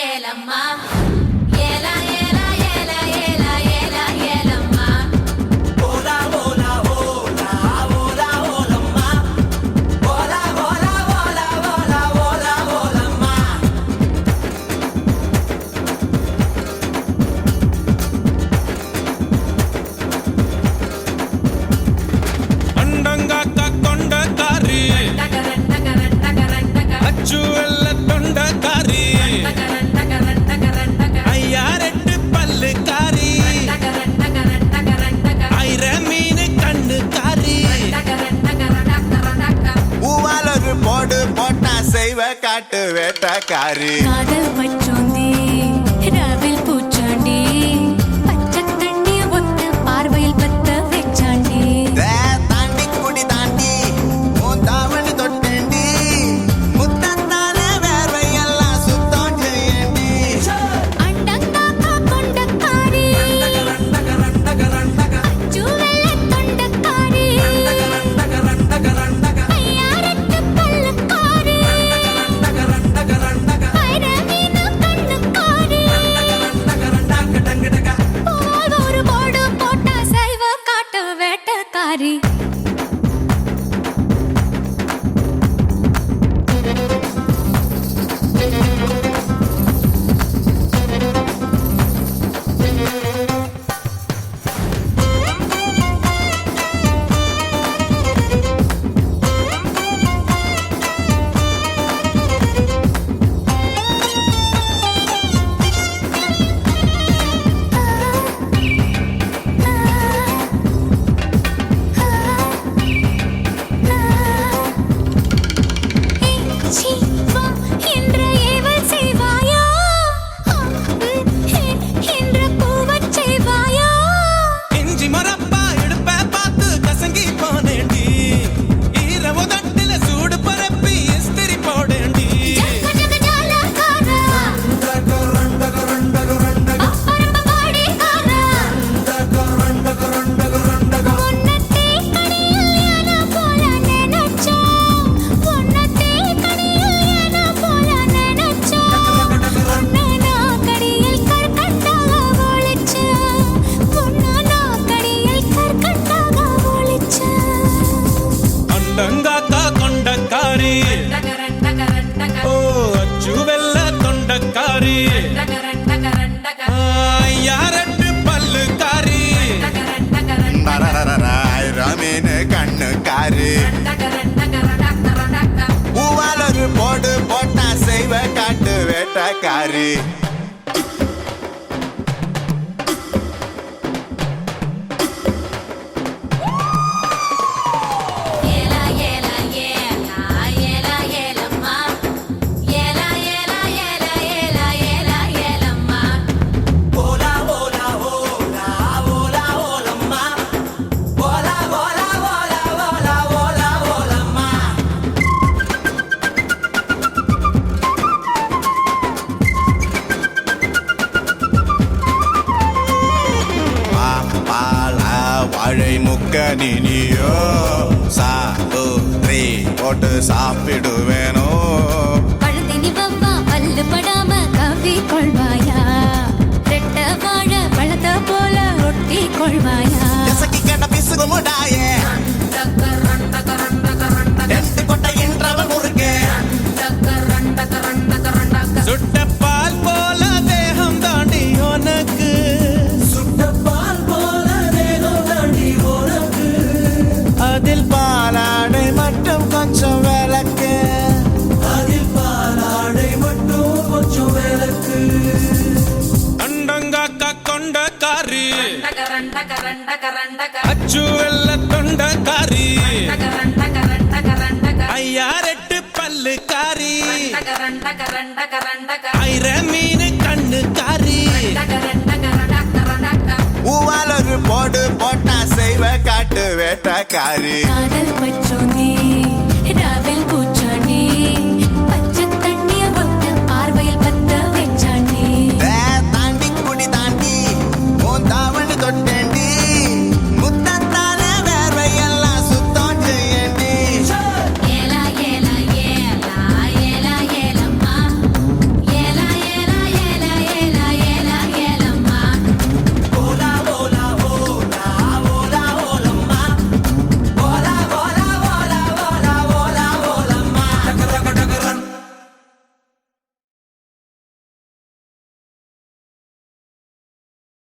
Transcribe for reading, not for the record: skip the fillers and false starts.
ஏலம்மா ஏலா ஏலா ஏலா ஏலா ஏலா ஏலம்மா ஓலா ஓலா ஓலா ஓலா ஓலம்மா ஓலா ஓலா ஓலா ஓலா ஓலா ஓலம்மா அண்டங்காக்கா கொண்டக்காரி அச்சு வெள்ள தொண்டக்காரி ஐயாரெட்டு பல்லுக்காரி ஐர மீன் கண்ணுக்காரி பூவாலொரு போடு போட்டா செய்வ காட்டு வேட்டக்காரி காதல் பச்சோந்தி ராவில் பூச்சாண்டி பச்சை தண்ணிய ஒத்த பார்வையில் பத்த வெச்சாண்டி தாண்டி குடி தாண்டி உன் தாவணி தொட்டேண்டி முத்தத்தால வேர்வையெல்லாம் சுத்தம் செய்யண்டி அண்டங்காக்கா கொண்டக்காரி அச்சு வெள்ள தொண்டக்காரி ஐயாரெட்டு பல்லுக்காரி ஐர மீனு கண்ணுக்காரி பூவால் ஒரு போடு போட்டா சைவ காட்டு வேட்டக்காரி இஞ்சி மரப்பா இடுப்ப பார்த்து கசங்கி போனேண்டி ஈரவு தட்டில சூடு பரப்பி இஸ்திரி போடேண்டி அண்டங்காக்கா கொண்டக்காரி ஓ அச்சு வெள்ள தொண்டக்காரி ஐயாரெட்டு பல்லுக்காரி மீன் கண்ணுக்காரி பூவாலொரு போடு போட்டா செய்வ காட்டு வேட்டக்காரி ஏலா ஏலா ஏலா ஏலா ஏலம்மா ஏலா ஏலா ஏலா ஏலா ஏலா ஏலம்மா ஓலா ஓலா ஓலா ஓலா ஓலம்மா ஓலா ஓலா ஓலா ஓலா ஓலா ஓலம்மா பால வாழை முக்க நீனியோ சாப்பிட்ரி போட்டு சாப்பிடுவேனோ பழுதினி வவ்வா பல்லு படாம கவ்வி கொள்வாயா ரெட்ட வாழ பழத்த போல ஒட்டி கொள்வாயா எசக்கி கேட்ட பிசுகு முடாயே ரெண்டு கொட்டை இன்றவன் முறுக்கே சுட்ட பால் போல தேகம் தாண்டி உனக்கு சுட்டப்பால் போல தேகம் தாண்டி உனக்கு அதில் பாலாடை மட்டும் கொஞ்சம் விளக்கு அதில் பாலாடை மட்டும் கொஞ்சம் விளக்கு அண்டங்காக்கா கொண்டக்காரி அச்சு வெள்ள தொண்டக்காரி ஐயாரெட்டு பல்லுக்காரி ஐர மீன் கண்ணுக்காரி பூவாலொரு போடு போட்டா செய்வ காட்டு வேட்டக்காரி காதல் பச்சோந்தி